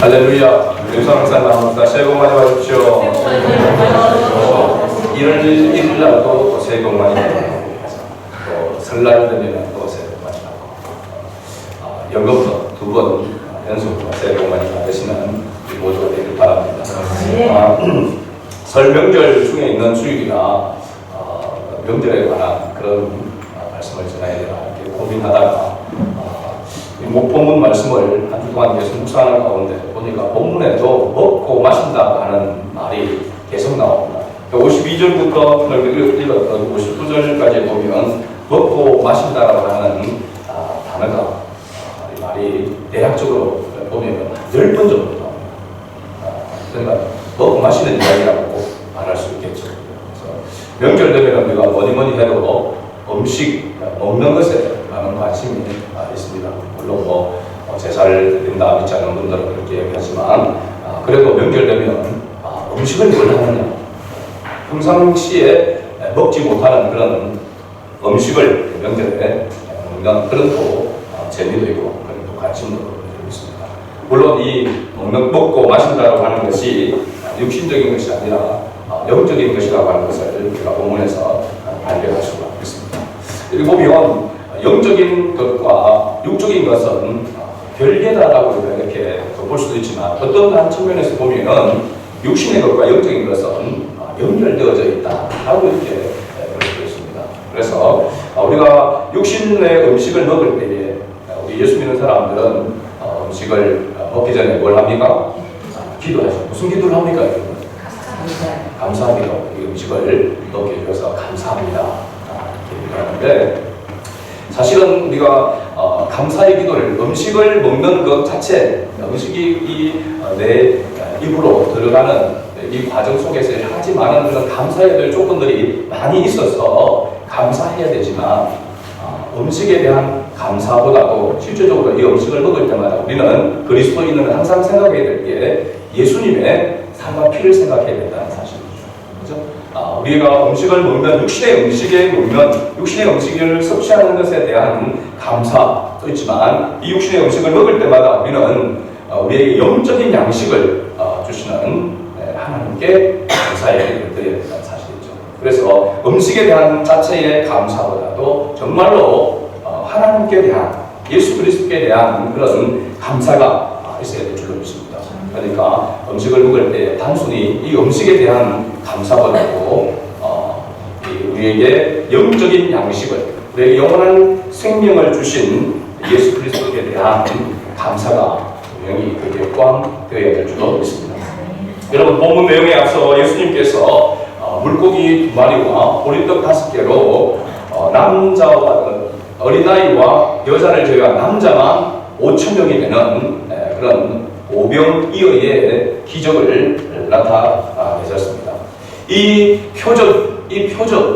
할렐루야. 유성산 나옵니다. 새해 복 많이 받으십시오. 1월 1일 날도 새해 복 많이 받으시고 또 설날 되면 또 새해 복 많이 받고 연금도 2번 연속으로 새해 복 많이 받으시는 우리 모두가 되길 바랍니다. 설 명절 중에 있는 주일이나 명절에 관한 그런 말씀을 전해야 되나 이렇게 고민하다가 목포문 말씀을 한 주 동안 계속 묵상하는 가운데 보니까 본문에도 먹고 마신다고 하는 말이 계속 나옵니다. 52절부터 읽었던 59절까지 보면 먹고 마신다라고 하는 단어가 이 말이 대략적으로 보면 10번 정도 나옵니다. 그러니까 먹고 마시는 이야기라고 말할 수 있겠죠. 그래서 명절 되면 우리가 뭐니 해도 음식, 먹는 것에 많은 관심이 있습니다. 물론 제사를 드린다 믿지 않는 분들은 그렇게 얘기하지만 그래도 명절 되면 음식을 뭘 하느냐, 평상시에 먹지 못하는 그런 음식을 명절에 먹는 그런 또 재미도 있고 그런 또 관심도 있습니다. 물론 이 먹고 마신다고 하는 것이 육신적인 것이 아니라 영적인 것이라고 하는 것을 우리가 본문에서 발견할 수가 있습니다. 그리고 보면 영적인 것과 육적인 것은 별개다라고 이렇게 볼 수도 있지만 어떤 한 측면에서 보면 육신의 것과 영적인 것은 연결되어져 있다라고 이렇게 볼 수 있습니다. 그래서 우리가 육신의 음식을 먹을 때에 우리 예수 믿는 사람들은 음식을 먹기 전에 뭘 합니까? 기도하죠. 무슨 기도를 합니까? 감사합니다. 이 음식을 먹게 해주셔서 감사합니다. 이렇게 얘기하는데 사실은 우리가 감사의 기도를 음식을 먹는 것 자체, 음식이 내 입으로 들어가는 이 과정 속에서 하지만은 그런 감사해야 될 조건들이 많이 있어서 감사해야 되지만 음식에 대한 감사보다도 실질적으로 이 음식을 먹을 때마다 우리는 그리스도인은 항상 생각해야 될 게 예수님의 삶과 피를 생각해야 된다는 사실이죠. 그렇죠? 우리가 음식을 먹으면 육신의 음식을 섭취하는 것에 대한 감사도 있지만 이 육신의 음식을 먹을 때마다 우리는 우리에게 영적인 양식을 주시는 하나님께 감사해야 된다는 사실이죠. 그래서 음식에 대한 자체의 감사보다도 정말로 하나님께 대한 예수 그리스도께 대한 그런 감사가 있어야 될 줄로 믿습니다. 그러니까 음식을 먹을 때 단순히 이 음식에 대한 감사보다도 우리에게 영적인 양식을, 우리에게 영원한 생명을 주신 예수 그리스도에 대한 감사가 분명히 그렇게 포함되어야 될 줄로 믿습니다. 여러분 본문 내용에 앞서 예수님께서 물고기 2마리와 보리떡 5개로 남자와 어린아이와 여자를 제외한 남자만 5,000명이 되는 그런 오병이어의 기적을 나타내셨습니다. 이 표적,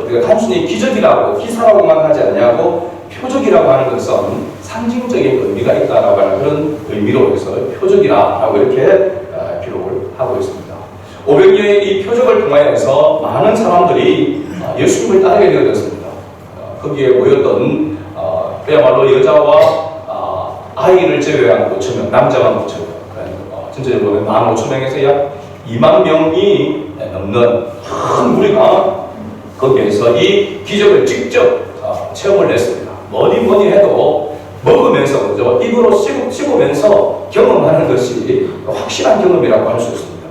그러니까 단순히 기적이라고, 기사라고만 하지 않냐고 표적이라고 하는 것은 상징적인 의미가 있다라고 하는 그런 의미로 해서 표적이라고 이렇게 기록을 하고 있습니다. 오병이어의 이 표적을 통하여서 많은 사람들이 예수님을 따르게 되었습니다. 거기에 모였던 그야말로 여자와 아이를 제외한 5,000명, 남자만 5,000명, 전체적으로 보면 15,000명에서 약 2만 명이 넘는 큰 무리가 거기에서 이 기적을 직접 체험을 했습니다. 뭐니 해도 먹으면서, 그죠? 입으로 씹으면서 경험하는 것이 확실한 경험이라고 할 수 있습니다.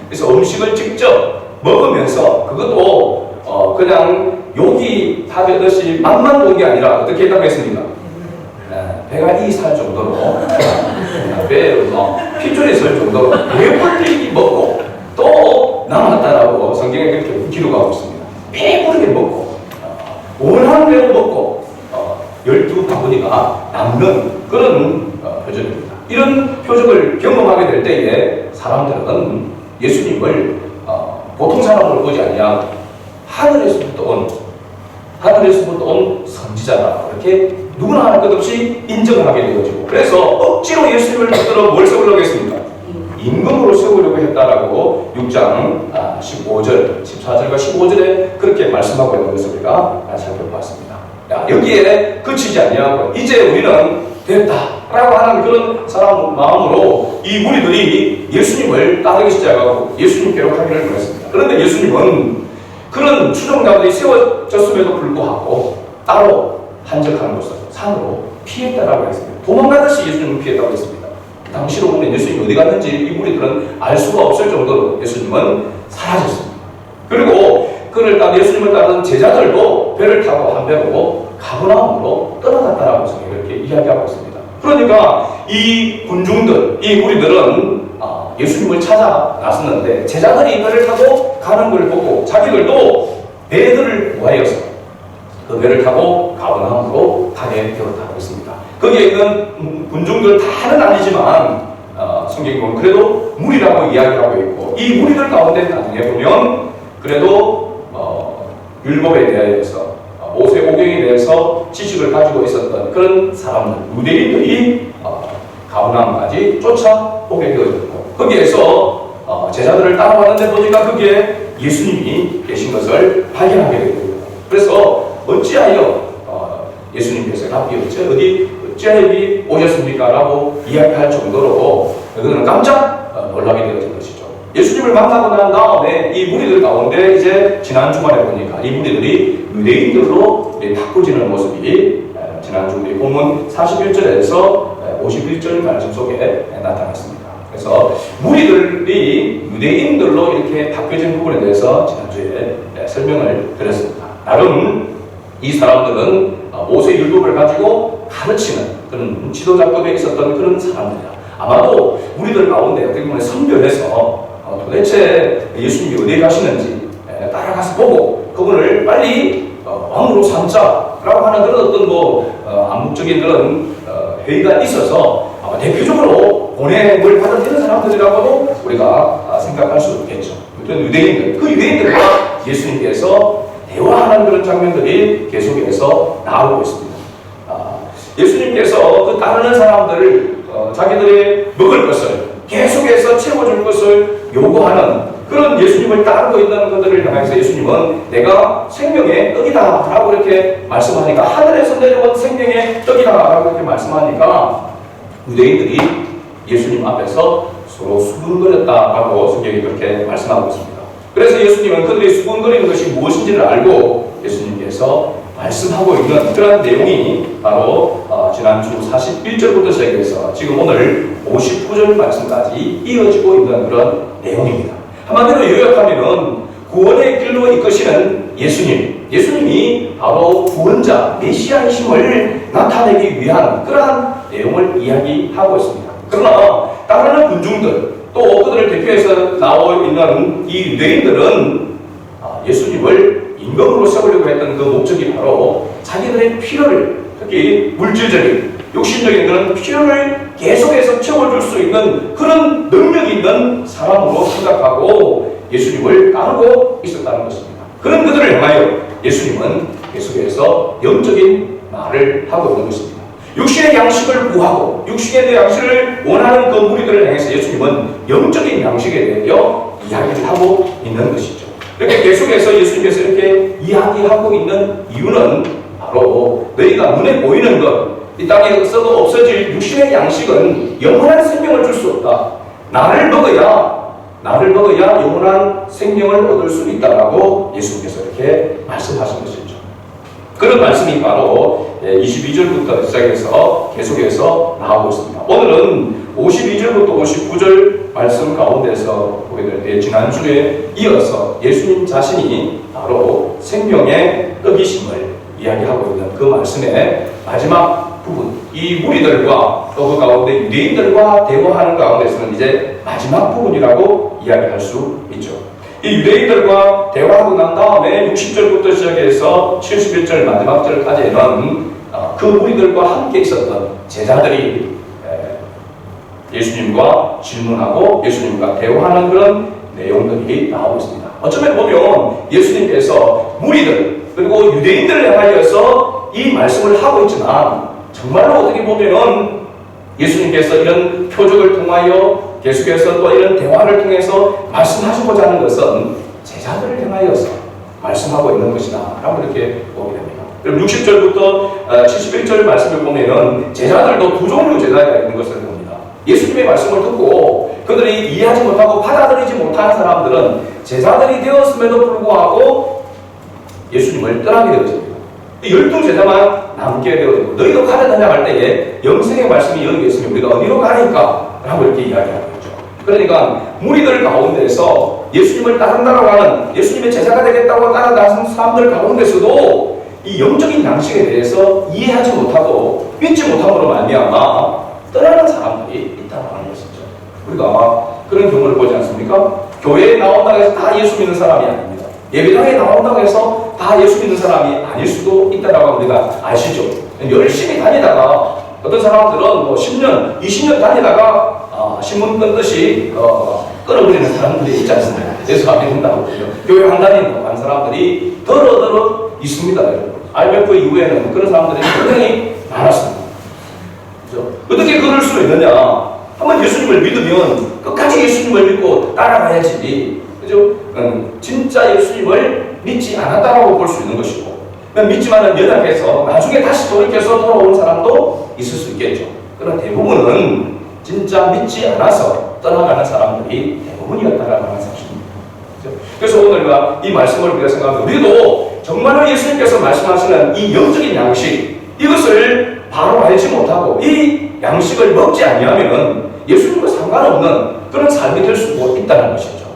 그래서 음식을 직접 먹으면서 그것도 그냥 욕이 타듯이 맛만 본 게 아니라 어떻게 해당했습니까? 배가 살 정도로 배에 핏줄이 설 정도로 배불리 먹고 또 남았다라고 성경에 그렇게 기록하고 있습니다. 배부르게 먹고 원하는 대로 먹고 12바구니가 남는 그런 표적입니다. 이런 표적을 경험하게 될 때에 사람들은 예수님을 보통 사람으로 보지 아니하고 하늘에서부터 온 선지자다, 이렇게 누구나 할 것 없이 인정하게 되어지고, 그래서 억지로 예수님을 붙들어 뭘 세우려고 했습니까? 임금으로 세우려고 했다라고 6장 15절, 14절과 15절에 그렇게 말씀하고 있는 것을 우리가 살펴보았습니다. 여기에 그치지 아니하고 이제 우리는 됐다. 라고 하는 그런 사람 마음으로 이 무리들이 예수님을 따르기 시작하고 예수님께로 가기를 원했습니다. 그런데 예수님은 그런 추종자들이 세워졌음에도 불구하고 따로 한적한 곳을 산으로 피했다라고 했습니다. 도망가듯이 예수님은 피했다고 했습니다. 당시로 보면 예수님이 어디 갔는지 이 무리들은 알 수가 없을 정도로 예수님은 사라졌습니다. 그리고 그를 따라 예수님을 따르는 제자들도 배를 타고 한 배로 가버나움으로 떠나갔다라고 성경이 이렇게 이야기하고 있습니다. 그러니까 이 군중들, 이 무리들은 예수님을 찾아 나섰는데 제자들이 배를 타고 가는 걸 보고 자기들도 배들을 구하여서 그 배를 타고 가버나움으로 가게 되었다고 했습니다. 거기에 있는 군중들 다는 아니지만 성경이 보면 그래도 무리라고 이야기하고 있고 이 무리들 가운데 나중에 보면 그래도 율법에 대해서 모세 오경에 대해서 지식을 가지고 있었던 그런 사람들, 유대인들이 가버나움까지 쫓아오게 되어졌고 거기에서 제자들을 따라왔는데 보니까 거기에 예수님이 계신 것을 발견하게 되고 그래서 어찌하여 예수님께서 rabbi 어찌하여 여기 오셨습니까? 라고 이야기할 정도로 그들은 깜짝 놀라게 되어진 것이죠. 예수님을 만나고 난 다음에 이 무리들 가운데 이제 지난 주말에 보니까 이 무리들이 유대인들로 바꾸지는 모습이 지난주 우리 본문 41절에서 51절 말씀 속에 나타났습니다. 그래서 무리들이 유대인들로 이렇게 바뀌어진 부분에 대해서 지난주에 설명을 드렸습니다. 나름 이 사람들은 모세 율법을 가지고 가르치는 그런 지도자급에 있었던 그런 사람들이다. 아마도 우리들 가운데 어떻게 보면 선별해서 도대체 예수님이 어디에 가시는지 따라가서 보고 그분을 빨리 왕으로 삼자라고 하는 그런 어떤 암묵적인 그런 회의가 있어서 아마 대표적으로 보냄을 받은 이런 사람들이라고도 우리가 생각할 수 있겠죠. 어떤 유대인들, 그 유대인들과 예수님께서 대화하는 그런 장면들이 계속해서 나오고 있습니다. 예수님께서 그 따르는 사람들을 자기들의 먹을 것을 계속해서 채워줄 것을 요구하는 그런 예수님을 따르고 있는 그들을 향해서 예수님은 내가 생명의 떡이다 라고 이렇게 말씀하니까 하늘에서 내려온 생명의 떡이다 라고 이렇게 말씀하니까 유대인들이 예수님 앞에서 서로 수군거렸다라고 성경이 그렇게 말씀하고 있습니다. 그래서 예수님은 그들이 수군거리는 것이 무엇인지를 알고 예수님께서 말씀하고 있는 그런 내용이 바로 지난주 41절부터 시작해서 지금 오늘 59절 말씀까지 이어지고 있는 그런 내용입니다. 한마디로 요약하면 구원의 길로 이끄시는 예수님이 바로 구원자, 메시아이심을 나타내기 위한 그러한 내용을 이야기하고 있습니다. 그러나 따르는 군중들, 또 그들을 대표해서 나오고 있는 이 유대인들은 예수님을 임금으로 세우려고 했던 그 목적이 바로 자기들의 필요를, 특히 물질적인, 육신적인 그런 필요를 계속해서 채워줄 수 있는 그런 능력이 있는 사람으로 생각하고 예수님을 따르고 있었다는 것입니다. 그런 그들을 향하여 예수님은 계속해서 영적인 말을 하고 있는 것입니다. 육신의 양식을 구하고 육신의 양식을 원하는 그 무리들을 향해서 예수님은 영적인 양식에 대하여 이야기를 하고 있는 것이죠. 이렇게 계속해서 예수님께서 이렇게 이야기하고 있는 이유는 바로 너희가 눈에 보이는 것, 이 땅에 썩어 없어질 육신의 양식은 영원한 생명을 줄 수 없다. 나를 먹어야 영원한 생명을 얻을 수 있다라고 예수님께서 이렇게 말씀하신 것이죠. 그런 말씀이 바로 22절부터 시작해서 계속해서 나오고 있습니다. 오늘은 52절부터 59절 말씀 가운데서 보게 될 때 지난주에 이어서 예수님 자신이 바로 생명의 떡이심을 이야기하고 있는 그 말씀의 마지막 부분, 이 무리들과 또 그 가운데 유대인들과 대화하는 가운데서는 이제 마지막 부분이라고 이야기할 수 있죠. 이 유대인들과 대화하고 난 다음에 60절부터 시작해서 71절 마지막 절까지는 그 무리들과 함께 있었던 제자들이 예수님과 질문하고 예수님과 대화하는 그런 내용들이 나오고 있습니다. 어쩌면 보면 예수님께서 무리들 그리고 유대인들을 향하여서 이 말씀을 하고 있지만 정말로 어떻게 보면 예수님께서 이런 표적을 통하여 계속해서 또 이런 대화를 통해서 말씀하시고자 하는 것은 제자들을 향하여서 말씀하고 있는 것이다 라고 이렇게 보게 됩니다. 그럼 60절부터 71절 말씀을 보면 제자들도 두 종류 제자가 있는 것을 봅니다. 예수님의 말씀을 듣고 그들이 이해하지 못하고 받아들이지 못하는 사람들은 제자들이 되었음에도 불구하고 예수님을 떠나게 되어집니다. 12제자만 남게 되어지고 너희도 가려다냐 할 때에 영생의 말씀이 여기 있으면 우리가 어디로 가니까? 라고 이렇게 이야기하고 있죠. 그러니까 무리들 가운데서 예수님을 따른다고 하는 예수님의 제자가 되겠다고 따라다니는 사람들 가운데서도 이 영적인 양식에 대해서 이해하지 못하고 믿지 못함으로 말미암아 떠나는 사람들이 있다고 하는 것이죠. 우리가 아마 그런 경우를 보지 않습니까? 교회에 나온다고 해서 다 예수 믿는 사람이 아닙니다. 예배당에 나온다고 해서 다 예수 믿는 사람이 아닐 수도 있다라고 우리가 아시죠. 열심히 다니다가 어떤 사람들은 뭐 10년, 20년 다니다가 신문 끊듯이 끊어버리는 사람들이 있지 않습니까? 예수 안 믿는다고 교회 안 다니는 사람들이 더러 있습니다. IMF 이후에는 그런 사람들이 굉장히 많았습니다. 그렇죠? 어떻게 그럴 수 있느냐? 한번 예수님을 믿으면 끝까지 예수님을 믿고 따라가야지. 그죠? 진짜 예수님을 믿지 않았다고 볼 수 있는 것이고, 믿지만은 연약해서 나중에 다시 돌이켜서 돌아오는 사람도 있을 수 있겠죠. 그러나 대부분은 진짜 믿지 않아서 떠나가는 사람들이 대부분이었다라는 사실입니다. 그죠? 그래서 오늘 이 말씀을 우리가 생각하면 우리도 정말로 예수님께서 말씀하시는 이 영적인 양식, 이것을 바로 알지 못하고 이 양식을 먹지 아니하면 예수님과 상관없는 그런 삶이 될 수도 있다는 것이죠.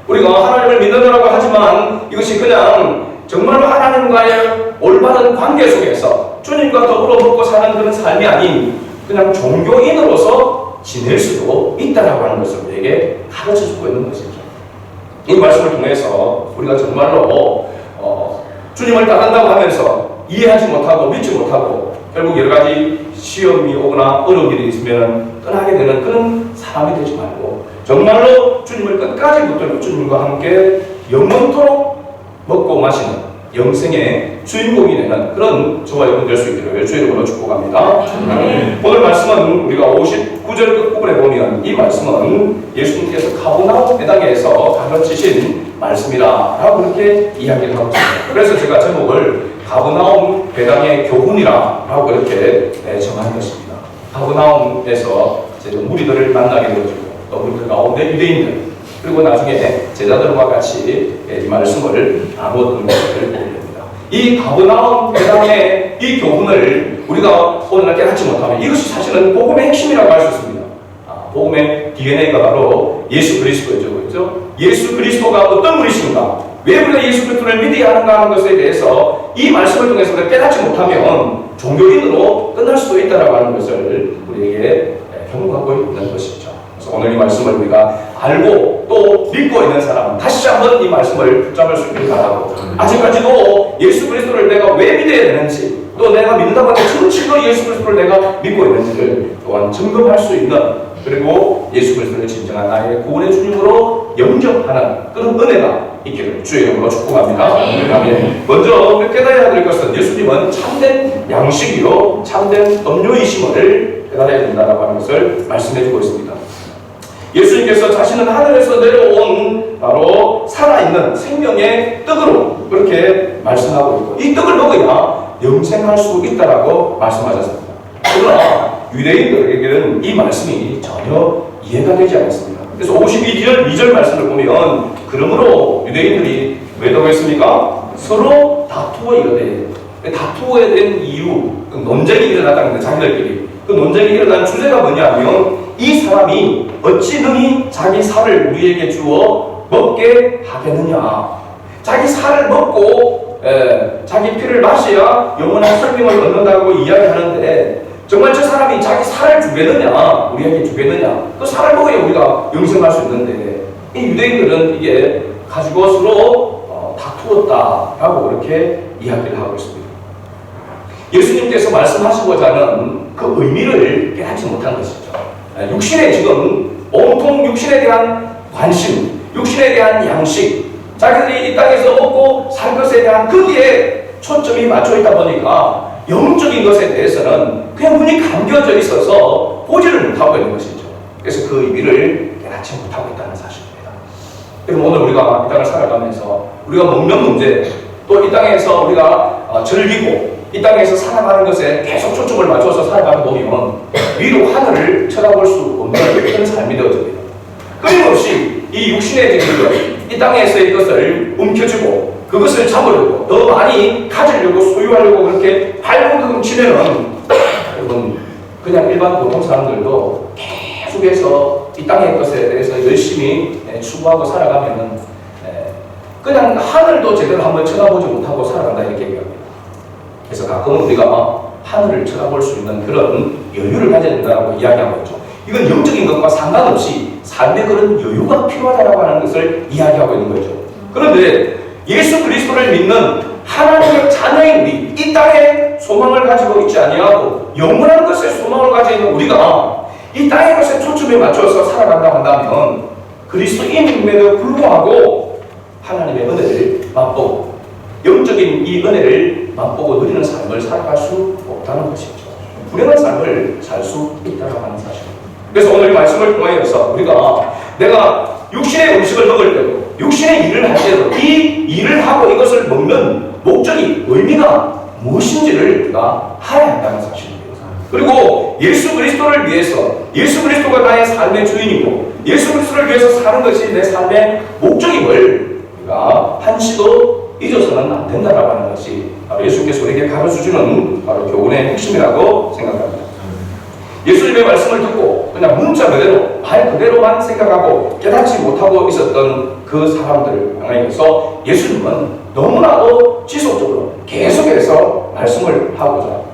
우리가 하나님을 믿는다고 하지만 이것이 그냥 정말로 하나님과의 올바른 관계 속에서 주님과 더불어 먹고 사는 그런 삶이 아닌 그냥 종교인으로서 지낼 수도 있다라고 하는 것을 우리에게 가르쳐주고 있는 것이죠. 이 말씀을 통해서 우리가 정말로 주님을 따른다고 하면서 이해하지 못하고 믿지 못하고 결국 여러 가지 시험이 오거나 어려운 일이 있으면 떠나게 되는 그런 사람이 되지 말고 정말로 주님을 끝까지 붙들고 주님과 함께 영원토록 먹고 마시는 영생의 주인공이 되는 그런 저와 여러분 될 수 있기를 주의 이름으로 축복합니다. 오늘 말씀은 우리가 59절 끝부분에 보면 이 말씀은 예수님께서 가버나움 배당에서 가르치신 말씀이라 라고 그렇게 이야기를 하고 있습니다. 그래서 제가 제목을 가버나움 배당의 교훈이라고 이렇게 정한 것입니다. 가버나움에서 무리들을 만나게 되어지고 또 무리들 가운데 유대인들 그리고 나중에 제자들과 같이 이 말씀을 나누었던 것을 보게 됩니다. 이 가버나움 배당의 이 교훈을 우리가 오늘날 깨닫지 못하면 이것이 사실은 복음의 핵심이라고 할 수 있습니다. 복음의 DNA가 바로 예수 그리스도죠. 그렇죠? 예수 그리스도가 어떤 분이신가? 왜 우리가 예수 그리스도를 믿어야 하는가 하는 것에 대해서 이 말씀을 통해서 깨닫지 못하면 종교인으로 끝날 수도 있다고 하는 것을 우리에게 경고하고 있는 것이죠. 그래서 오늘 이 말씀을 우리가 알고 또 믿고 있는 사람은 다시 한번 이 말씀을 붙잡을 수 있기를 바라고 아직까지도 예수 그리스도를 내가 왜 믿어야 되는지 또 내가 믿는다고 하는 정치로 예수 그리스도를 내가 믿고 있는지를 또한 점검할 수 있는 그리고 예수 그리스도를 진정한 나의 구원의 주님으로 영접하는 그런 은혜가 있기를 주의 이름으로 축복합니다. 먼저 깨달아야 될 것은 예수님은 참된 양식이요 참된 음료이심을 깨달아야 된다고 하는 것을 말씀해주고 있습니다. 예수님께서 자신은 하늘에서 내려온 바로 살아있는 생명의 떡으로 그렇게 말씀하고 있고 이 떡을 먹어야 영생할 수 있다라고 말씀하셨습니다. 그러나 유대인들에게는 이 말씀이 전혀 이해가 되지 않았습니다. 그래서 52절 2절 말씀을 보면 그러므로 유대인들이 왜라고 했습니까? 서로 다투어 이르되 다투어야 된 이유 논쟁이 일어났다는 거예요. 자기들끼리 그 논쟁이 일어난 주제가 뭐냐면 이 사람이 어찌 능히 자기 살을 우리에게 주어 먹게 하겠느냐. 자기 살을 먹고 자기 피를 마셔야 영원한 생명을 얻는다고 이야기하는데 정말 저 사람이 자기 살을 주겠느냐 우리에게 주겠느냐 그 살을 먹어야 우리가 영생할 수 있는데 이 유대인들은 이게 가지고 서로 다투었다라고 그렇게 이야기를 하고 있습니다. 예수님께서 말씀하시고자 하는 그 의미를 깨닫지 못한 것이죠. 육신에 지금 온통 육신에 대한 관심, 육신에 대한 양식, 자기들이 이 땅에서 먹고 살 것에 대한 거기에 초점이 맞춰 있다 보니까 영적인 것에 대해서는 그냥 눈이 감겨져 있어서 보지를 못하고 있는 것이죠. 그래서 그 의미를 깨닫지 못하고 있다는 사실입니다. 그럼 오늘 우리가 이 땅을 살아가면서 우리가 먹는 문제, 또 이 땅에서 우리가 즐기고 이 땅에서 살아가는 것에 계속 초점을 맞춰서 살아가다 보면 위로 하늘을 쳐다볼 수 없는 그런 삶이 되어집니다. 끊임없이 이 육신의 지금 이 땅에서의 것을 움켜쥐고 그것을 잡으려고 더 많이 가지려고 소유하려고 그렇게 발버둥 치면은 여러분 그냥 일반 보통 사람들도 계속해서 이 땅의 것에 대해서 열심히 추구하고 살아가면은 그냥 하늘도 제대로 한번 쳐다보지 못하고 살아간다 이렇게 얘기합니다. 그래서 가끔은 우리가 하늘을 쳐다볼 수 있는 그런 여유를 가져야 된다고 이야기하고 있죠. 이건 영적인 것과 상관없이 삶의 그런 여유가 필요하다고 하는 것을 이야기하고 있는 거죠. 그런데 예수 그리스도를 믿는 하나님의 자녀인 우리, 이 땅에 소망을 가지고 있지 아니하고 영원한 것에 소망을 가지고 있는 우리가 이 땅의 것에 초점에 맞춰서 살아간다고 한다면 그리스도인임에도 불구하고 하나님의 은혜를 맛보고 영적인 이 은혜를 맛보고 누리는 삶을 살아갈 수 없다는 것이죠. 불행한 삶을 살 수 있다고 하는 사실입니다. 그래서 오늘 이 말씀을 통해서 우리가 내가 육신의 음식을 먹을 때도 육신의 일을 할 때도 이 일을 하고 이것을 먹는 목적이 의미가 무엇인지를 우리가 알아야 한다는 사실입니다. 그리고 예수 그리스도를 위해서 예수 그리스도가 나의 삶의 주인이고 예수 그리스도를 위해서 사는 것이 내 삶의 목적임을 우리가 한시도 잊어서는 안 된다라고 하는 것이 바로 예수님께서 우리에게 가르쳐주는 바로 교훈의 핵심이라고 생각합니다. 예수님의 말씀을 듣고 그냥 문자 그대로 말 그대로만 생각하고 깨닫지 못하고 있었던 그 사람들을 향해서 예수님은 너무나도 지속적으로 계속해서 말씀을 하고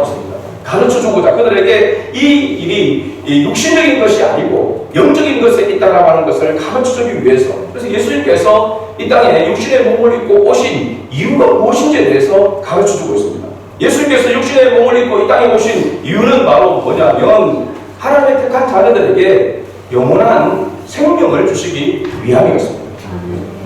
있습니다. 가르쳐주고자 그들에게 이 일이 육신적인 것이 아니고 영적인 것에 있다라고 하는 것을 가르쳐주기 위해서 그래서 예수님께서 이 땅에 육신의 몸을 입고 오신 이유가 무엇인지에 대해서 가르쳐주고 있습니다. 예수님께서 육신의 몸을 입고 이 땅에 오신 이유는 바로 뭐냐면 하나님의 택한 자녀들에게 영원한 생명을 주시기 위함이었습니다.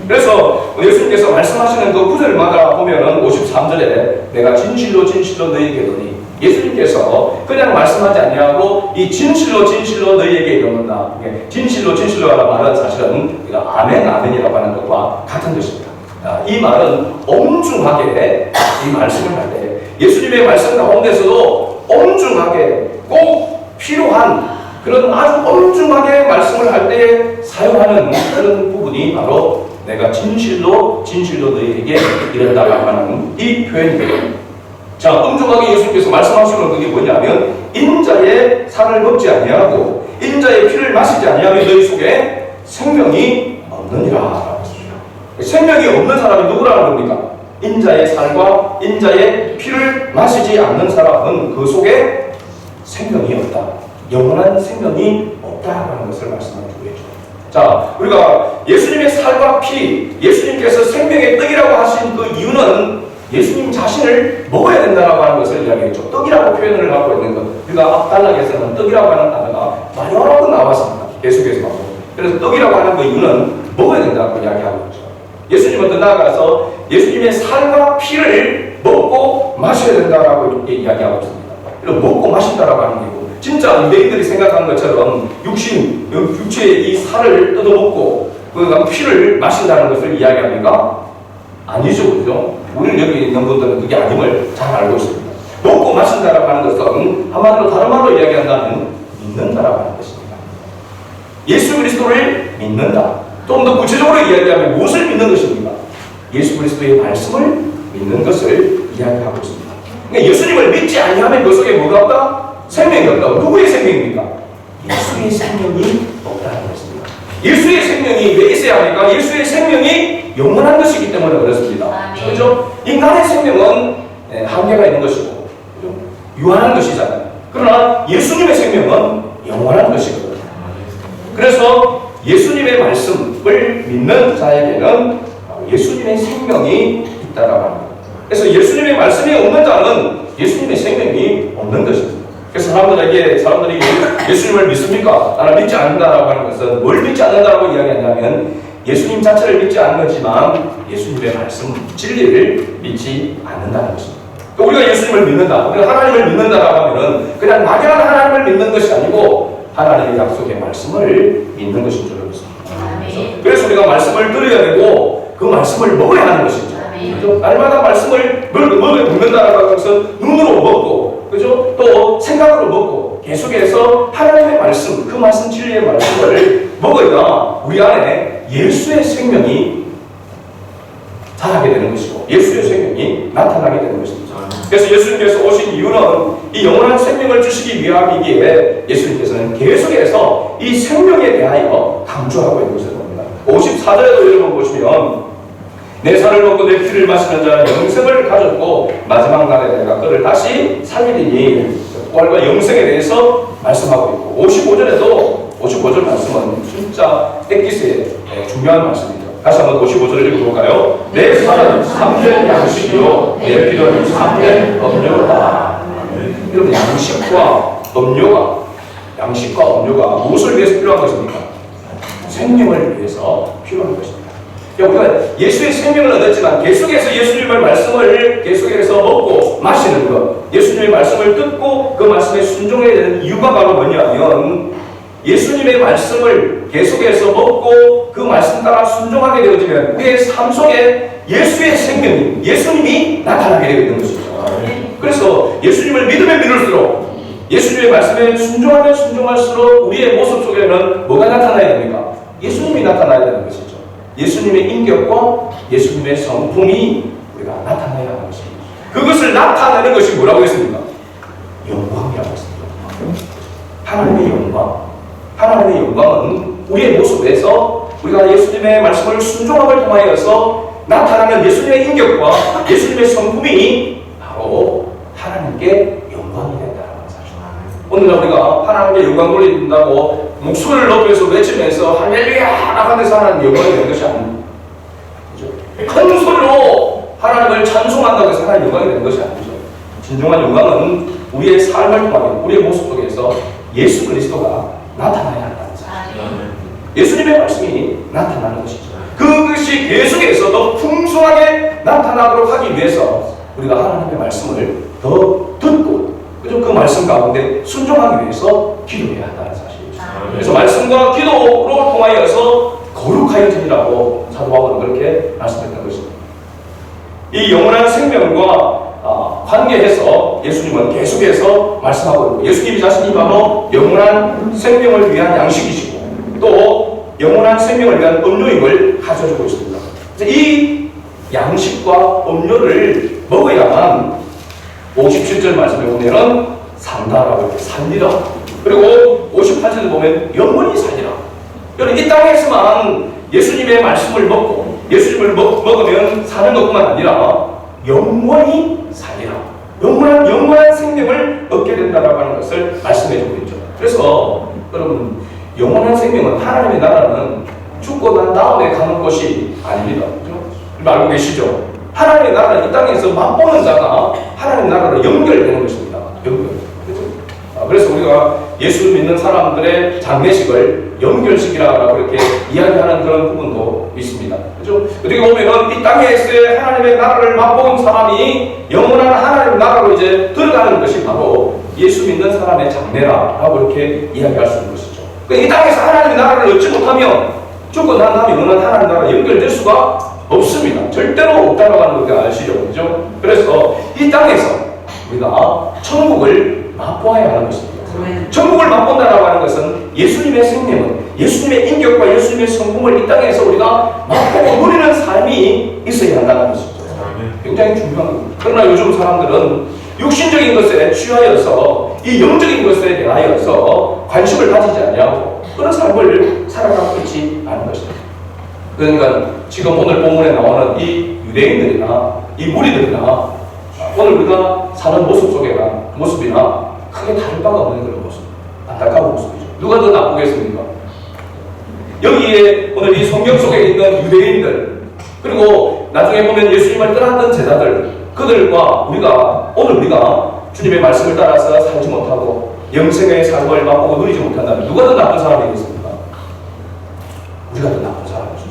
그래서 예수님께서 말씀하시는 그 구절마다 보면은 53절에 내가 진실로 진실로 너희에게 이르노니 예수님께서 그냥 말씀하지 아니하고 이 진실로 진실로 너희에게 이르노라 진실로 진실로라는 말은 사실은 우리가 아멘 아멘이라고 하는 것과 같은 것입니다. 이 말은 엄중하게 이 말씀을 할 때 예수님의 말씀 가운데서도 엄중하게 꼭 필요한 그런 아주 엄중하게 말씀을 할 때 사용하는 그런 부분이 바로 내가 진실로 진실로 너희에게 이른다고 하는 이 표현입니다. 자, 엄중하게 예수님께서 말씀하시는 그게 뭐냐면 인자의 살을 먹지 아니하고 인자의 피를 마시지 아니하면 너희 속에 생명이 없느니라. 생명이 없는 사람이 누구라는 겁니까? 인자의 살과 인자의 피를 마시지 않는 사람은 그 속에 생명이 없다. 영원한 생명이 없다라는 것을 말씀하고 있죠. 자, 우리가 예수님의 살과 피, 예수님께서 생명의 떡이라고 하신 그 이유는 예수님 자신을 먹어야 된다라고 하는 것을 이야기했죠. 떡이라고 표현을 하고 있는 것. 우리가 앞단락에서는 떡이라고 하는 단어가 많이 여러 번 나왔습니다. 계속해서. 그래서 떡이라고 하는 그 이유는 먹어야 된다고 이야기하고 있죠. 예수님은 더 나아가서 예수님의 살과 피를 먹고 마셔야 된다라고 이야기하고 있습니다. 그리고 먹고 마신다라고 하는 게 진짜 유대인들이 생각하는 것처럼 육체의 이 살을 뜯어먹고 그 피를 마신다는 것을 이야기합니까? 아니죠, 그죠? 우리 여기 있는 분들은 그게 아님을 잘 알고 있습니다. 먹고 마신다라고 하는 것은 한마디로 다른 말로 이야기한다면 믿는다라고 하는 것입니다. 예수 그리스도를 믿는다. 좀 더 구체적으로 이야기하면 무엇을 믿는 것입니까? 예수 그리스도의 말씀을 믿는 것을 이야기하고 있습니다. 그러니까 예수님을 믿지 아니하면 그 속에 뭐가 없다? 생명이 없다. 누구의 생명입니까? 예수의 생명이 없다는 것입니다. 예수의 생명이 왜 있어야 합니까? 예수의 생명이 영원한 것이기 때문에 그렇습니다. 그렇죠? 인간의 생명은 한계가 있는 것이고 유한한 것이잖아요. 그러나 예수님의 생명은 영원한 것이거든요. 그래서 예수님의 말씀을 믿는 자에게는 예수님의 생명이 있다라고 합니다. 그래서 예수님의 말씀이 없는 자는 예수님의 생명이 없는 것입니다. 그래서 사람들이 예수님을 믿습니까? 나는 믿지 않는다라고 하는 것은 뭘 믿지 않는다라고 이야기하냐면 예수님 자체를 믿지 않는 거지만 예수님의 말씀, 진리를 믿지 않는다는 것입니다. 우리가 예수님을 믿는다, 우리가 하나님을 믿는다라고 하면은 그냥 막연한 하나님을 믿는 것이 아니고 하나님의 약속의 말씀을 믿는 것인 줄 알겠습니다. 그래서 우리가 말씀을 들어야 되고 그 말씀을 먹어야 하는 것이죠. 그죠? 날마다 말씀을 먹는다라고 것은 눈으로 먹고, 그죠? 또 생각으로 먹고, 계속해서 하나님의 말씀, 그 말씀 진리의 말씀을 먹어야 우리 안에 예수의 생명이 자라게 되는 것이고, 예수의 생명이 나타나게 되는 것입니다. 그래서 예수님께서 오신 이유는 이 영원한 생명을 주시기 위함이기에 예수님께서는 계속해서 이 생명에 대하여 강조하고 있는 것을 봅니다. 54절에도 여러분 보시면 내 살을 먹고 내 피를 마시는 자는 영생을 가졌고 마지막 날에 내가 그를 다시 살리리니, 부활과 영생에 대해서 말씀하고 있고, 55절 말씀은 진짜 엑기스의 중요한 말씀입니다. 다시 한번 55절을 읽어볼까요? 내 살은 참된 양식이요 내 피는 참된 음료다. 여러분, 양식과 음료가 무엇을 위해서 필요한 것입니까? 생명을 위해서 필요한 것입니다. 우리가 예수의 생명을 얻었지만 계속해서 예수님의 말씀을 계속해서 먹고 마시는 것, 예수님의 말씀을 듣고 그 말씀에 순종해야 되는 이유가 바로 뭐냐면, 예수님의 말씀을 계속해서 먹고 그 말씀 따라 순종하게 되어지면 우리의 삶 속에 예수의 생명이, 예수님이 나타나게 되어 있는 것이죠. 그래서 예수님을 믿으면 믿을수록, 예수님의 말씀에 순종하면 순종할수록 우리의 모습 속에는 뭐가 나타나야 됩니까? 예수님이 나타나야 되는 것이죠. 예수님의 인격과 예수님의 성품이 우리가 나타나야 하는 것입니다. 그것을 나타내는 것이 뭐라고 했습니까? 영광이라고 했습니다. 하나님의 영광. 하나님의 영광은 우리의 모습에서 우리가 예수님의 말씀을 순종함을 통하여서 나타나는 예수님의 인격과 예수님의 성품이 바로 하나님께 영광이 된다는 사실. 오늘날 우리가 하나님께 영광 돌린다고 목소리를 높여서 외치면서 할렐루야 나가면서 하나님 영광이 되는 것이 아닙니다. 큰 소리로 하나님을 찬송한다고 해서 하나님 영광이 되는 것이 아니죠. 진정한 영광은 우리의 삶을 통하여 우리의 모습 속에서 예수 그리스도가 나타나야 한다는 사실. 예수님의 말씀이 나타나는 것이죠. 그것이 계속해서 더 풍성하게 나타나도록 하기 위해서 우리가 하나님의 말씀을 더 듣고, 그죠? 그 말씀 가운데 순종하기 위해서 기도해야 한다는 사실이죠. 그래서 말씀과 기도로 통하여서 거룩하여지니라고 사도 바울은 그렇게 말씀했던 것입니다. 이 영원한 생명과 관계해서 예수님은 계속해서 말씀하고 있고, 예수님 자신이 바로 영원한 생명을 위한 양식이시고 또 영원한 생명을 위한 음료임을 가르쳐주고 있습니다. 이 양식과 음료를 먹어야만 57절 말씀에 보면은 산다라고 이렇게 살리라. 그리고 58절에 보면 영원히 살리라. 여러분, 이 땅에서만 예수님의 말씀을 먹고 예수님을 먹으면 사는 것뿐만 아니라 영원히 살리라. 영원한 생명을 얻게 된다라고 하는 것을 말씀해주고 있죠. 그래서 여러분, 영원한 생명은, 하나님의 나라는 죽고 난 다음에 가는 것이 아닙니다. 그렇죠? 알고 계시죠? 하나님의 나라는 이 땅에서 맛보는 자가 하나님의 나라로 연결되는 것입니다. 연결. 그래서 우리가 예수 믿는 사람들의 장례식을 연결식이라고 이렇게 이야기하는 그런 부분도 있습니다. 그렇죠? 그리고 보면은 이 땅에서의 하나님의 나라를 맛본 사람이 영원한 하나님의 나라로 이제 들어가는 것이 바로 예수 믿는 사람의 장례라고 이렇게 이야기할 수 있는 것이죠. 그러니까 이 땅에서 하나님의 나라를 얻지 못하면 죽고 난 다음에 영원한 하나님의 나라가 연결될 수가 없습니다. 절대로 없다고 하는 걸 아시죠? 그죠? 그래서 이 땅에서 우리가 천국을 맛보아야 하는 것입니다. 천국을 맛본다라고 하는 것은 예수님의 생명은, 예수님의 인격과 예수님의 성품을 이 땅에서 우리가 맛보고 누리는 삶이 있어야 한다는 것이죠. 굉장히 중요한 겁니다. 그러나 요즘 사람들은 육신적인 것에 취하여서 이 영적인 것에 대하여서 관심을 가지지 않냐고 그런 삶을 살아가고 있지 않은 것입니다. 그러니까 지금 오늘 본문에 나오는 이 유대인들이나 이 무리들이나 오늘 우리가 사는 모습이나 크게 다를 바가 없는 그런 모습, 안타까운 모습이죠. 누가 더 나쁘겠습니까? 여기에 오늘 이 성경 속에 있는 유대인들, 그리고 나중에 보면 예수님을 떠났던 제자들, 그들과 오늘 우리가 주님의 말씀을 따라서 살지 못하고 영생의 삶을 맛보고 누리지 못한다면 누가 더 나쁜 사람이겠습니까? 우리가 더 나쁜 사람이죠.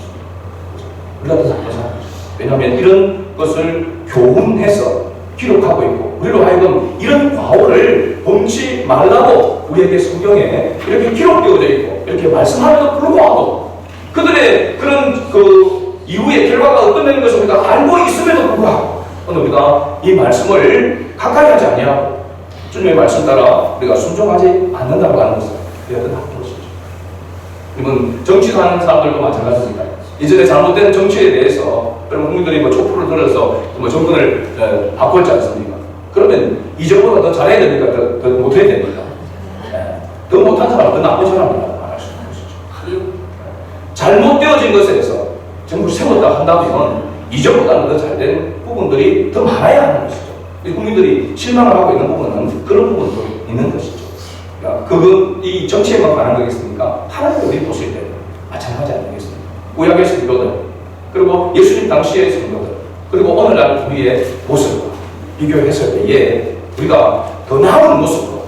우리가 더 나쁜 사람이죠. 왜냐하면 이런 것을 교훈해서 기록하고 있고, 우리로 하여금 이런 과오를 범치 말라고 우리에게 성경에 이렇게 기록되어져 있고 이렇게 말씀하면서 불구하고 그들의 그런 그 이후의 결과가 어떤 것을 우리가 알고 있음에도 불구하고 이 말씀을 가까이 하지 아니하고 주님의 말씀 따라 우리가 순종하지 않는다고 하는 것은 우리가 나쁜 것이죠. 이건 정치도 하는 사람들도 마찬가지입니다. 이전에 잘못된 정치에 대해서 그러면 국민들이 뭐 촛불을 들어서 뭐 정권을 바꿨지 않습니까? 그러면 이전보다 더 잘해야 됩니까? 더 못해야 됩니까? 더 못한 사람은 더 나쁜 사람이라고 말할 수 있는 것이죠. 잘못되어진 것에 대해서 정부를 세웠다 한다면 이전보다는 더 잘된 부분들이 더 많아야 하는 것이죠. 국민들이 실망을 하고 있는 부분은 그런 부분도 있는 것이죠. 그건 이 정치에만 관한 거겠습니까? 하나님을 우리 보실 때 마찬가지 아니겠습니까? 구약의 성도들, 그리고 예수님 당시의 성도들, 그리고 오늘날 우리의 모습과 비교했을 때에 우리가 더 나은 모습으로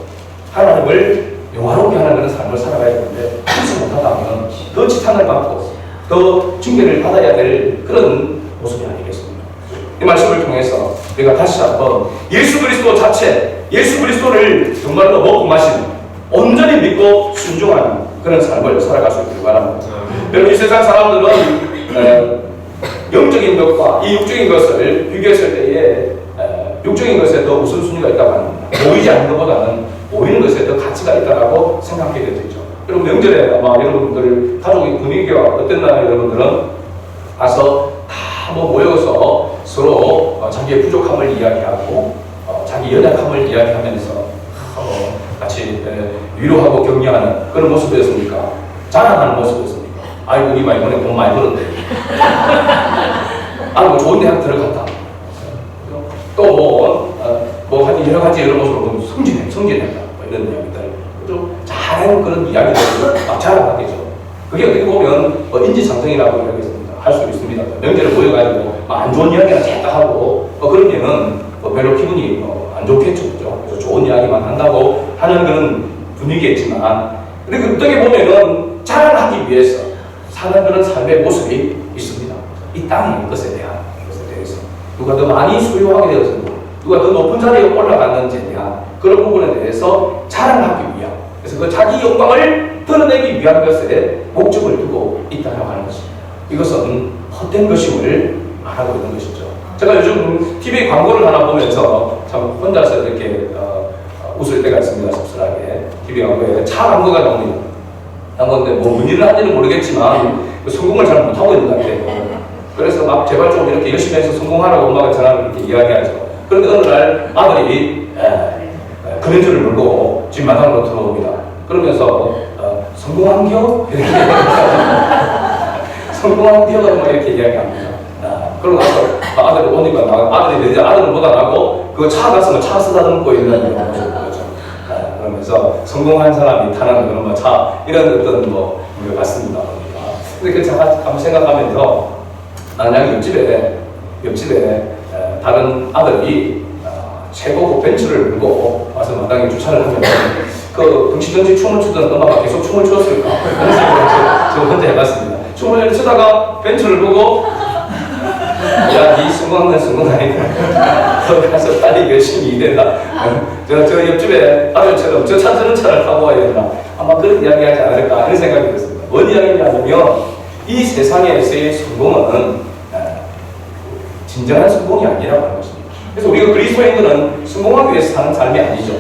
하나님을 영화롭게 하는 그런 삶을 살아가야 되는데 그렇지 못하다면 더 지탄을 받고 더 징계를 받아야 될 그런 모습이 아니겠습니까? 이 말씀을 통해서 우리가 다시 한번 예수 그리스도 자체, 예수 그리스도를 정말로 먹고 마시는 온전히 믿고 순종하는 그런 삶을 살아갈 수 있기를 바랍니다. 여러분, 이 세상 사람들은 영적인 것과 이 육적인 것을 비교했을 때에 육적인 것에 더 우선순위가 있다고 합니다. 보이지 않는 것보다는 보이는 것에 더 가치가 있다고 생각하게 되죠. 여러분, 명절에 아마 여러분들 가족의 분위기가 어땠나 여러분들은 가서 다 뭐 모여서 서로 자기의 부족함을 이야기하고 자기 연약함을 이야기하면서 같이 위로하고 격려하는 그런 모습이었습니까? 자랑하는 모습이었습니까? 아이고 우리 막 이번에 돈 많이 벌었네. 아이고 좋은 대학 들어갔다. 또 뭐 하여튼 여러 가지 이런 모습으로 승진했다. 뭐 이런 이야기들. 좀 잘하는 그런 이야기들을 막 자랑하겠죠. 그게 어떻게 보면 인지상정이라고 이야기했습니다. 할 수 있습니다. 명절에 모여가지고 안 좋은 이야기나 쫙 하고 그러면은 별로 기분이 안 좋겠죠. 그죠? 그래서 좋은 이야기만 한다고 하는 그런 분위기겠지만 그리고 어떻게 보면은 자랑하기 위해서 사는 그런 삶의 모습이 있습니다. 이 땅의 것에 대한 것에 대해서 누가 더 많이 소유하게 되었는지 누가 더 높은 자리에 올라갔는지에 대한 그런 부분에 대해서 자랑하기 위한 그래서 그 자기 영광을 드러내기 위한 것에 목적을 두고 있다고 하는 것입니다. 이것은 헛된 것임을 말하고 있는 것이죠. 제가 요즘 TV 광고를 하나 보면서 참 혼자서 이렇게 웃을 때가 있습니다. 씁쓸하게. TV 광고에 차 광고가 나옵니다. 그런데 뭐 문의를 하는지는 모르겠지만 성공을 잘 못하고 있는 것 같아요. 그래서 막 제발 좀 이렇게 열심히 해서 성공하라고 엄마가 저랑 이렇게 이야기하죠. 그런데 어느 날 아들이 그랜저를 몰고 집 마당으로 들어옵니다. 그러면서 성공한겨? 이렇게 성공한겨? 뭐 이렇게 이야기합니다. 그러고 나서 아들이 오니까 아들이 내 아들은 보다 나고 그 차 갔으면 차 쓰다듬고 있는 거죠. 그러면서 성공한 사람이 타는 그런 뭐 차 이런 어떤 뭐 같습니다. 근데 그 제가 한번 생각하면서 만약 옆집에 다른 아들이 최고급 벤츠를 몰고 와서 마당에 주차를 하면 그 덩치덩치 춤을 추던 엄마가 계속 춤을 추었을까? 그런 생각을 저 혼자 해봤습니다. 춤을 추다가 벤츠를 보고 야, 니 성공하면 성공하니까 너 가서 빨리 열심히 일해라. 저 옆집에 아들처럼 저 차 저런 차를 타고 와야 된다. 아마 그런 이야기 하지 않을까 하는 생각이 들었습니다. 뭔 이야기냐면 이 세상에서의 성공은 진정한 성공이 아니라고 하는 것입니다. 그래서 우리가 그리스도인들은 성공하기 위해서 사는 삶이 아니죠.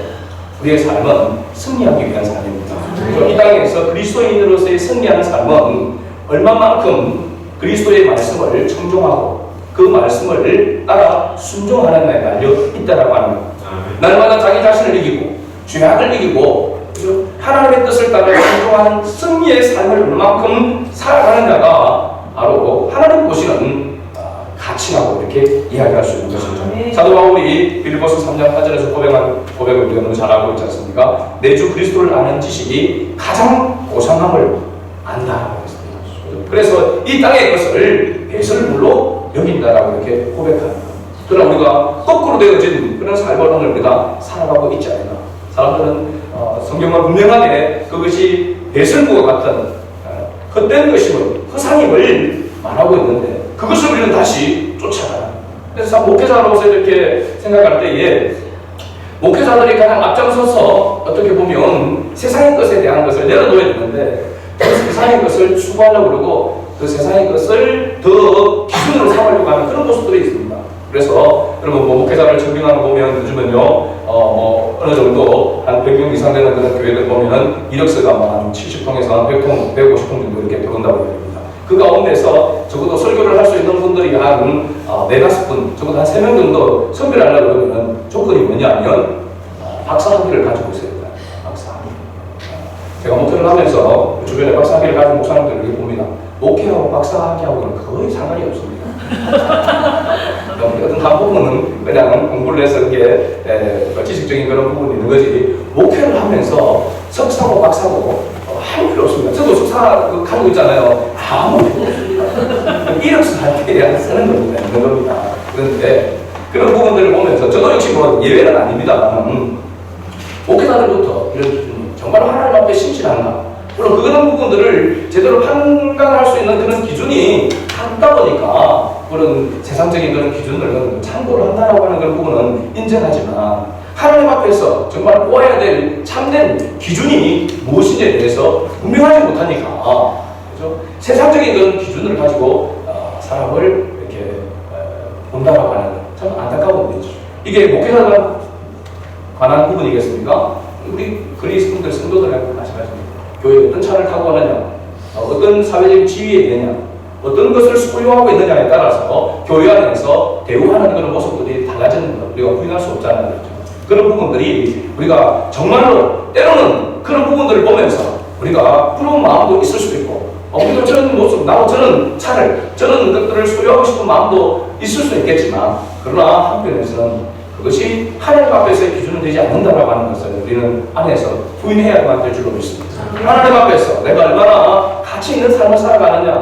우리의 삶은 승리하기 위한 삶입니다. 그래서 이 땅에서 그리스도인으로서의 승리하는 삶은 얼마만큼 그리스도의 말씀을 청종하고 그 말씀을 따라 순종하는 데 달려 있다라고 합니다. 날마다 자기 자신을 이기고 죄악을 이기고 하나님의 뜻을 따라 순종하는 승리의 삶을 얼마만큼 살아가는 자가 바로 하나님 보시는 가치라고 이렇게 이야기할 수 있는 것이죠. 사도 바울이 빌립보서 3장 8절에서 고백을 우리가 너무 잘 알고 있지 않습니까? 내 주 그리스도를 아는 지식이 가장 고상함을 안다라고 했습니다. 그래서 이 땅의 것을 배설물로 여긴다라고 이렇게 고백합니다. 그러나 우리가 거꾸로 되어진 그런 삶을 오늘 우리가 살아가고 있지 않나. 사람들은 성경은 분명하게 그것이 배설물과 같은 헛된 것임을, 허상임을 말하고 있는데 그것을 우리는 다시 쫓아가는. 그래서 목회자로서 이렇게 생각할 때에 목회자들이 가장 앞장서서 어떻게 보면 세상의 것에 대한 것을 내려놓아야 되는데 그 세상의 것을 추구하려고 그러고 그 세상의 것을 더 기준으로 삼으려고 하는 그런 모습들이 있습니다. 그래서 여러분 뭐 목회자를 증빙하는 거 보면 요즘은요 어느 정도 한 100명 이상 되는 그런 교회들 보면은 이력서가 한 70통에서 한 100통, 150통 정도 이렇게 들어온다고 합니다. 그 가운데서 적어도 설교를 할 수 있는 분들이 한 4-5분, 적어도 한 3명 정도 선별을 하려고 그러면 조건이 뭐냐면 박사 학위를 가지고 있어야 돼요. 박사 학위. 제가 목회를 하면서 주변에 박사 학위를 가진 목사님들을 이렇게 봅니다. 목회하고 박사 학위하고는 거의 상관이 없습니다. 어떤 한 부분은 그냥 공부를 해서 이게 지식적인 그런 부분이 있는 거지, 목회를 하면서 석사고 박사고 아무 필요 없습니다. 저도 석사 가지고 있잖아요. 아무 필요 없습니다. 이력서 할 때 쓰는 겁니다. 있는 겁니다. 그런데 그런 부분들을 보면서 저도 역시 뭐 예외는 아닙니다만 목회자들부터 이런 기준이 정말 하나님 앞에 신실한가, 물론 그런 부분들을 제대로 판단할 수 있는 그런 기준이 같다 보니까 그런 세상적인 그런 기준을 참고를 한다라고 하는 그런 부분은 인정하지만, 하나님 앞에서 정말 보아야 될 참된 기준이 무엇인지에 대해서 분명하지 못하니까, 그죠? 세상적인 그런 기준을 가지고 사람을 이렇게 본다라고 하는 참 안타까운 문제죠. 이게 목회자에 관한 부분이겠습니까? 우리 그리스도인들 성도들하고 마찬가지입니다. 교회에 어떤 차를 타고 가느냐, 어떤 사회적 지위에 있느냐, 어떤 것을 소유하고 있느냐에 따라서 교회 안에서 대우하는 그런 모습들이 달라지는 것, 우리가 부인할 수 없잖아요. 그렇죠? 그런 부분들이 우리가 정말로 때로는 그런 부분들을 보면서 우리가 부러운 마음도 있을 수도 있고, 우리도 저런 모습, 나도 저런 차를, 저런 것들을 소유하고 싶은 마음도 있을 수 있겠지만, 그러나 한편에서는 그것이 하나님 앞에서의 기준은 되지 않는다라고 하는 것을 우리는 안에서 부인해야만 될 줄로 믿습니다. 하나님 앞에서 내가 얼마나 가치 있는 삶을 살아가느냐,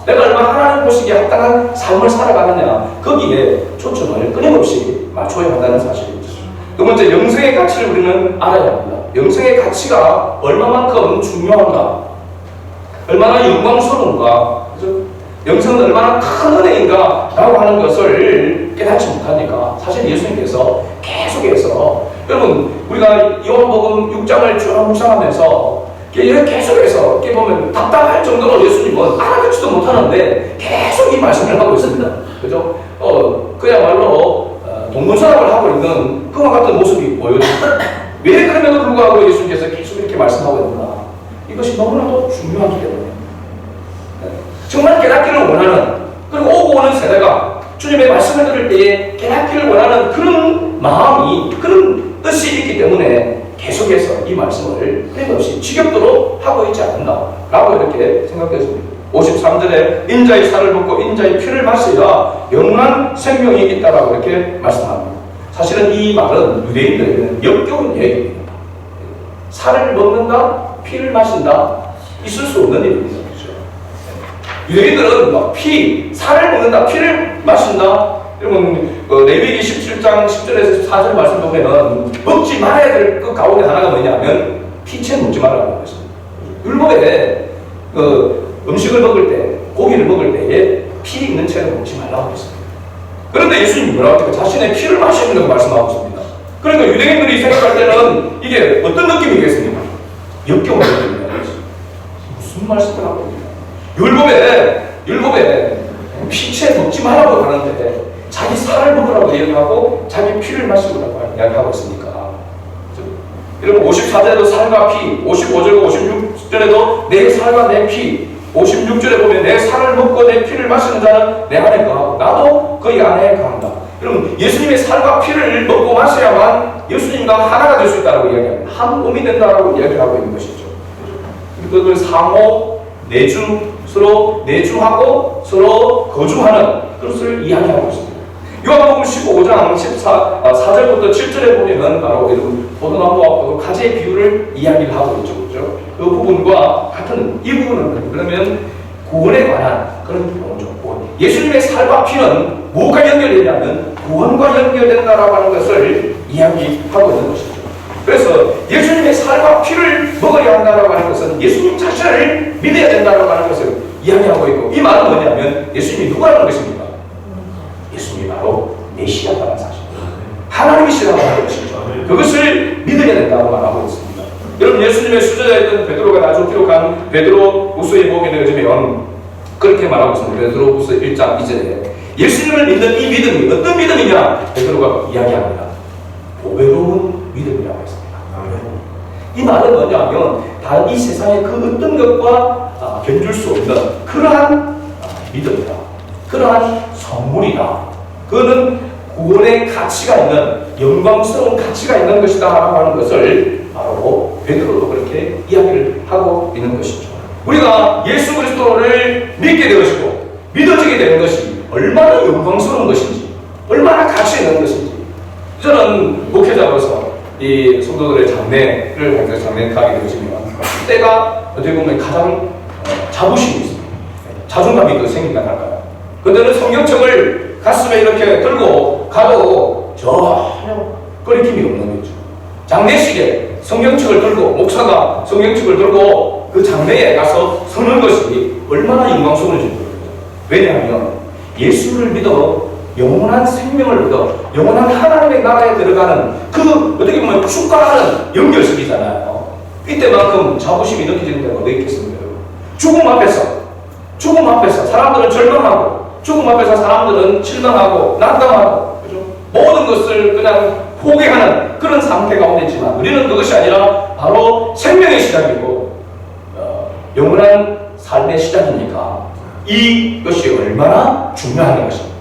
내가 얼마나 하나님 보시기에 합당한 삶을 살아가느냐, 거기에 초점을 끊임없이 맞춰야 한다는 사실이죠. 두 번째, 영생의 가치를 우리는 알아야 합니다. 영생의 가치가 얼마만큼 중요한가, 얼마나 영광스러운가, 그죠? 영생은 얼마나 큰 은혜인가 라고 하는 것을 깨닫지 못하니까 사실 예수님께서 계속해서, 여러분 우리가 요한복음 6장을 쭉 묵상하면서 계속해서 이렇게 보면 답답할 정도로 예수님은 알아듣지도 못하는데 계속 이 말씀을 하고 있습니다. 그죠? 그야말로 동문서답을 하고 있는 그와 같은 모습이 보여집니다. 왜 그럼에도 불구하고 예수님께서 계속 이렇게 말씀하고 있는가? 이것이 너무나도 중요하기 때문에, 정말 깨닫기를 원하는, 그리고 오고 오는 세대가 주님의 말씀을 들을 때에 깨닫기를 원하는 그런 마음이, 그런 뜻이 있기 때문에 계속해서 이 말씀을 끊임없이 지겹도록 하고 있지 않는다라고 이렇게 생각했습니다. 53절에 인자의 살을 먹고 인자의 피를 마셔야 영원한 생명이 있다라고 이렇게 말씀합니다. 사실은 이 말은 유대인들에게는 역겨운 얘기입니다. 살을 먹는다, 피를 마신다, 있을 수 없는 일입니다. 유대인들은 막 살을 먹는다, 피를 마신다. 여러분, 레위기 17장 10절에서 4절 말씀 보면은 먹지 말아야 될 그 가운데 하나가 뭐냐면 피채 먹지 말라고 했습니다. 율법에 음식을 먹을 때, 고기를 먹을 때에 피 있는 채를 먹지 말라고 했습니다. 그런데 예수님이 뭐라고 했습니까? 자신의 피를 마시는 말씀하고 있습니다. 그러니까 유대인들이 생각할 때는 이게 어떤 느낌이겠습니까? 역겨운 느낌입니다. 무슨 말씀을 하고 있냐? 율법에 피채 먹지 말라고 하는데 자기 살을 먹으라고 이야기하고 자기 피를 마시라고 이야기하고 있으니까. 여러분 54절에도 살과 피, 55절과 56절에도 내 살과 내 피, 56절에 보면 내 살을 먹고 내 피를 마시는 자는 내 안에 거하고 나도 그의 안에 거한다. 여러분 예수님의 살과 피를 먹고 마셔야만 예수님과 하나가 될 수 있다고 이야기합니다. 한 몸이 된다라고 이야기를 하고 있는 것이죠. 그걸 상호, 내주, 서로 내주하고 서로 거주하는 그것을 이야기하고 있습니다. 요한복음 15장 4절부터 7절에 보면 바로 이런 포도나무와 가지의 비유를 이야기를 하고 있죠. 그렇죠? 그 부분과 같은 이 부분은 그러면 구원에 관한 그런 부분이죠. 예수님의 살과 피는 뭐가 연결되냐면 구원과 연결된다라고 하는 것을 이야기하고 있는 것이죠. 그래서 예수님의 살과 피를 먹어야 한다라고 하는 것은 예수님 자신을 믿어야 된다라고 하는 것을 이야기하고 있고, 이 말은 뭐냐면 예수님이 누구라는 것입니까? 예수님이 바로 메시아라는 사실입니다. 하나님이시라고 하는 것이죠. 그것을 믿어야 된다고 말하고 있습니다. 여러분 예수님의 수제자였던 베드로가 나중에 기록한 베드로후서에 보게 되면 그렇게 말하고 있습니다. 베드로후서 1장 2절에 예수님을 믿는 이 믿음이 어떤 믿음이냐? 베드로가 이야기합니다. 보배로운 믿음이라고 했습니다. 이 말은 뭐냐면 다른 이 세상의 그 어떤 것과 견줄 수 없는 그러한 믿음이다. 그러한 선물이다. 그거는 구원의 가치가 있는, 영광스러운 가치가 있는 것이다 라고 하는 것을 바로 베드로도 그렇게 이야기를 하고 있는 것이죠. 우리가 예수 그리스도를 믿게 되어지고 믿어지게 되는 것이 얼마나 영광스러운 것인지, 얼마나 가치 있는 것인지. 저는 목회자로서 이 성도들의 장례를 장례 가게 되어지면 때가 어떻게 보면 가장 자부심이 있습니다. 자존감이 더 생긴다 할까요? 그때는 성경책을 가슴에 이렇게 들고 가도 전혀 거리낌이 없는 거죠. 장례식에 성경책을 들고, 목사가 성경책을 들고 그 장례에 가서 서는 것이 얼마나 영광스러운지 모릅니다. 왜냐하면 예수를 믿어 영원한 생명을 믿어 영원한 하나님의 나라에 들어가는 그 어떻게 보면 축가하는 연결식이잖아요. 이때만큼 자부심이 느껴지는 데가 어디 있겠습니까? 죽음 앞에서 사람들은 절망하고, 죽음 앞에서 사람들은 실망하고 난감하고, 그죠? 모든 것을 그냥 포기하는 그런 상태 가운데 있지만 우리는 그것이 아니라 바로 생명의 시작이고 영원한 삶의 시작이니까 이것이 얼마나 중요한 것입니다.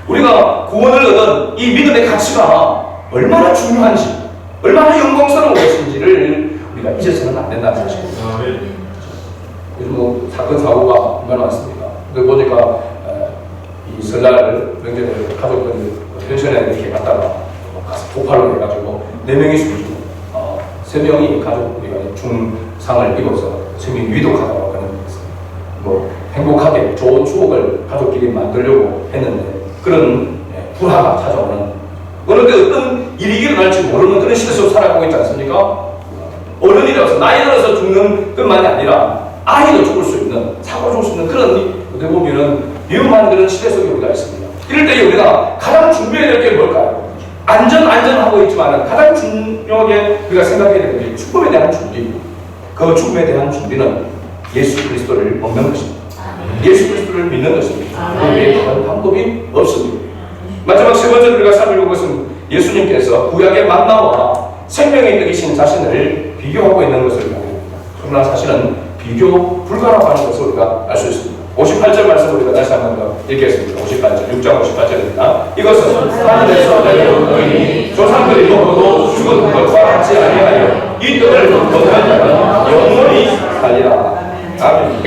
우리가 구원을 얻은 이 믿음의 가치가 얼마나 중요한지, 얼마나 영광스러운 것인지를 우리가 잊어서는 안 된다는 사실입니다. 요즘 뭐 사건 사고가 얼마나 많습니까? 보니까 이 설날 명절에 가족들 펜션에 이렇게 갔다가 가서 폭발로 해가지고 4명이 죽고 3명이 가족 우리가 중상을 입어서 생명 위독하다고 하는 뭐 행복하게 좋은 추억을 가족끼리 만들려고 했는데 그런 불화가 찾아오는, 어느 때 어떤 일이 일어날지 모르는 그런 시대 속에 살아가고 있지 않습니까? 어른이라서 나이 들어서 죽는 것만이 아니라 아이도 죽을 수 있는, 사고 죽을 수 있는 그런 어떻게 보면은 위험한 그런 시대 속에 우리가 있습니다. 이럴 때 우리가 가장 준비해야 될 게 뭘까요? 안전하고 있지만 가장 중요하게 우리가 생각해야 되는 게 죽음에 대한 준비. 그 죽음에 대한 준비는 예수 그리스도를 먹는 것입니다. 예수 그리스도를 믿는 것입니다. 그 외에 다른 방법이 없습니다. 마지막 세 번째 우리가 살펴볼 것은 예수님께서 구약의 만나와 생명의 떡이신 자신을 비교하고 있는 것을 보고 있습니다. 그러나 사실은 비교 불가라고 하는 것을 우리가 알 수 있습니다. 58절 말씀을 우리가 다시 한번 더 읽겠습니다. 58절, 6장 58절입니다. 이것은 하늘에서 내려온 떡이니 조상들이 먹어도 죽은 것과 같지 아니하여 이 떡을 먹는 자는 영원히 살리라. 아멘.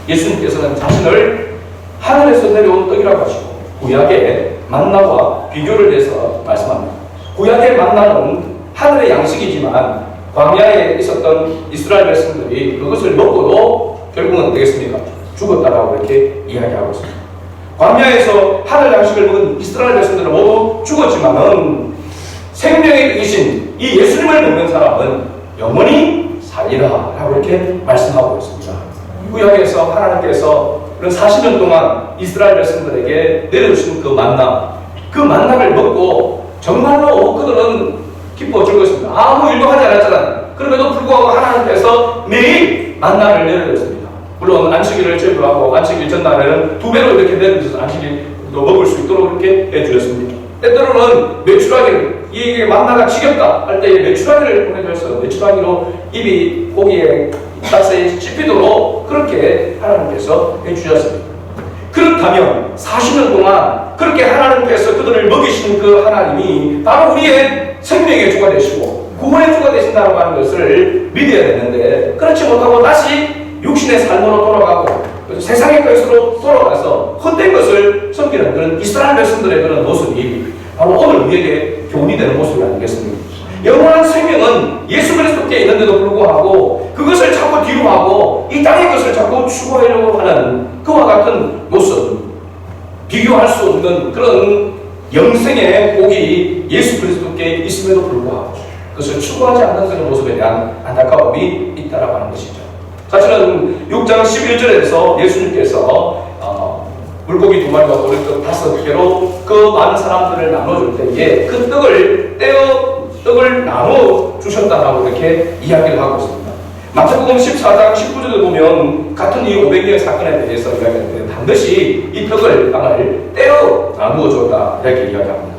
예수님께서는 자신을 하늘에서 내려온 떡이라고 하시고 구약의 만나와 비교를 해서 말씀합니다. 구약의 만나는 하늘의 양식이지만 광야에 있었던 이스라엘 백성들이 그것을 먹고도 결국은 어떻겠습니까? 죽었다라고 이렇게 이야기하고 있습니다. 광야에서 하늘 양식을 먹은 이스라엘 백성들은 모두 죽었지만은 생명의 떡이신 이 예수님을 먹는 사람은 영원히 살리라 라고 이렇게 말씀하고 있습니다. 구약에서 하나님께서 그런 40년 동안 이스라엘 백성들에게 내려주신 그 만나를 먹고 정말로 그들은 기뻐질 것입니다. 아무 일도 하지 않았잖아요. 그럼에도 불구하고 하나님께서 매일 만나를 내려줬습니다. 물론 안식일을 제불하고 안식일 전날에는 2배로 이렇게 내려주셔서 안식일도 먹을 수 있도록 이렇게 해주셨습니다. 때때로는 메추라기를, 이게 만나가 지겹다 할 때에 메추라기를 보내줘서 메추라기로 입이 고기에 닭새에 씹히도록 그렇게 하나님께서 해주셨습니다. 그렇다면 40년 동안 그렇게 하나님께서 그들을 먹이신 그 하나님이 바로 우리의 생명의 주가 되시고 구원의 주가 되신다고 하는 것을 믿어야 되는데 그렇지 못하고 다시 육신의 삶으로 돌아가고 세상의 것으로 돌아가서 헛된 것을 섬기는 그런 이스라엘 백성들의 그런 모습이 바로 오늘 우리에게 교훈이 되는 모습이 아니겠습니까? 영원한 생명은 예수 그리스도께 있는데도 불구하고 그것을 자꾸 뒤로 하고 이 땅의 것을 자꾸 추구하려고 하는 그와 같은 모습, 비교할 수 없는 그런 영생의 복이 예수 그리스도께 있음에도 불구하고 그것을 추구하지 않는 그런 모습에 대한 안타까움이 있다라고 하는 것이죠. 사실은 6장 11절에서 예수님께서 물고기 2마리와 보리떡 5개로 그 많은 사람들을 나눠줄 때에 그 떡을 나눠 주셨다라고 이렇게 이야기를 하고 있습니다. 마태복음 14장 19절에 보면 같은 이 500년 사건에 대해서 이야기하는데 반드시 이 떡을 떼어 나누어 줬다 이렇게 이야기합니다.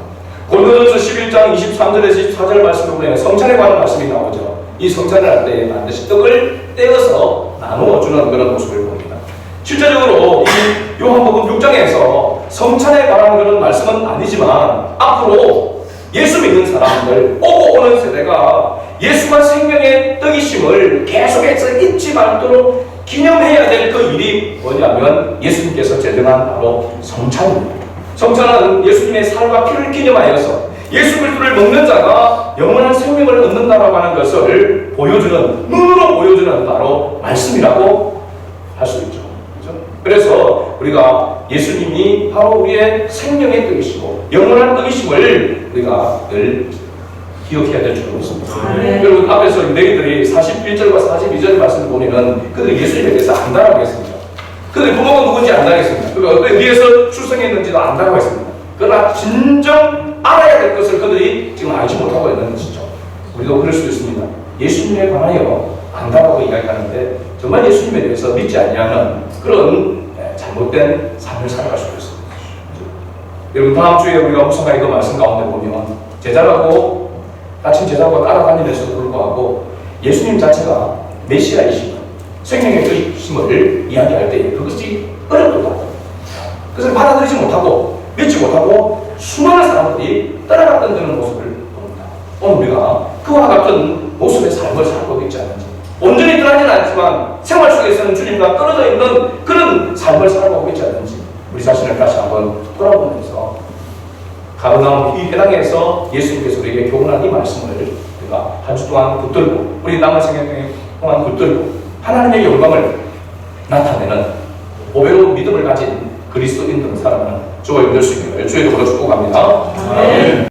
고린도전서 11장 23절에서 24절 말씀을 보면 성찬에 관한 말씀이 나오죠. 이 성찬을 할 때 반드시 떡을 떼어서 나누어 주는 그런 모습을 봅니다. 실제적으로 이 요한복음 6장에서 성찬에 관한 그런 말씀은 아니지만 앞으로 예수 믿는 사람들, 오고 오는 세대가 예수가 생명의 떡이심을 계속해서 잊지 말도록 기념해야 될 그 일이 뭐냐면 예수님께서 제정한 바로 성찬입니다. 성찬은 예수님의 살과 피를 기념하여서 예수 그리스도를 먹는 자가 영원한 생명을 얻는다라고 하는 것을 보여주는, 눈으로 보여주는 바로 말씀이라고 할 수 있죠. 그렇죠? 그래서 우리가 예수님이 바로 우리의 생명의 떡이시고 영원한 떡이심을 우리가 늘 기억해야 될 줄로 믿습니다. 여러분 앞에서 너희들이 41절과 42절 말씀을 보면은 그들 예수님에 대해서 안다라고 했습니다. 그들 부모가 누군지 안다고 했습니다. 그리고 어떤 위에서 출생했는지도 안다고 했습니다. 그러나 진정 알아야 될 것을 그들이 지금 알지 못하고 있는 것이죠. 우리도 그럴 수 있습니다. 예수님에 관하여 안다라고 이야기하는데 정말 예수님에 대해서 믿지 아니하는 그런 잘못된 삶을 살아갈 수도 있습니다. 여러분 다음 주에 우리가 묵상할 그 말씀 가운데 보면 제자라고 다친 제자가 따라다니면서도 불구하고 예수님 자체가 메시아이시고 생명의 뜻임을 이야기할 때 그것이 어렵도다. 그것을 받아들이지 못하고 믿지 못하고 수많은 사람들이 따라갔던 그런 모습을 봅니다. 오늘 우리가 그와 같은 모습의 삶을 살고 있지 않은지, 온전히 떠나지는 않지만 생활 속에서는 주님과 떨어져 있는 그런 삶을 살아가고 있지 않은지 우리 자신을 다시 한번 돌아보면서 가버나움 이 회당에서 예수님께서 우리에게 교훈한 이 말씀을 우리가 한 주 동안 붙들고 우리 남은 생애 동안 붙들고 하나님의 영광을 나타내는 보배로운 믿음을 가진 그리스도인들을 살아가는 주와 여러분들 수 있는 주의 도로 축복합니다.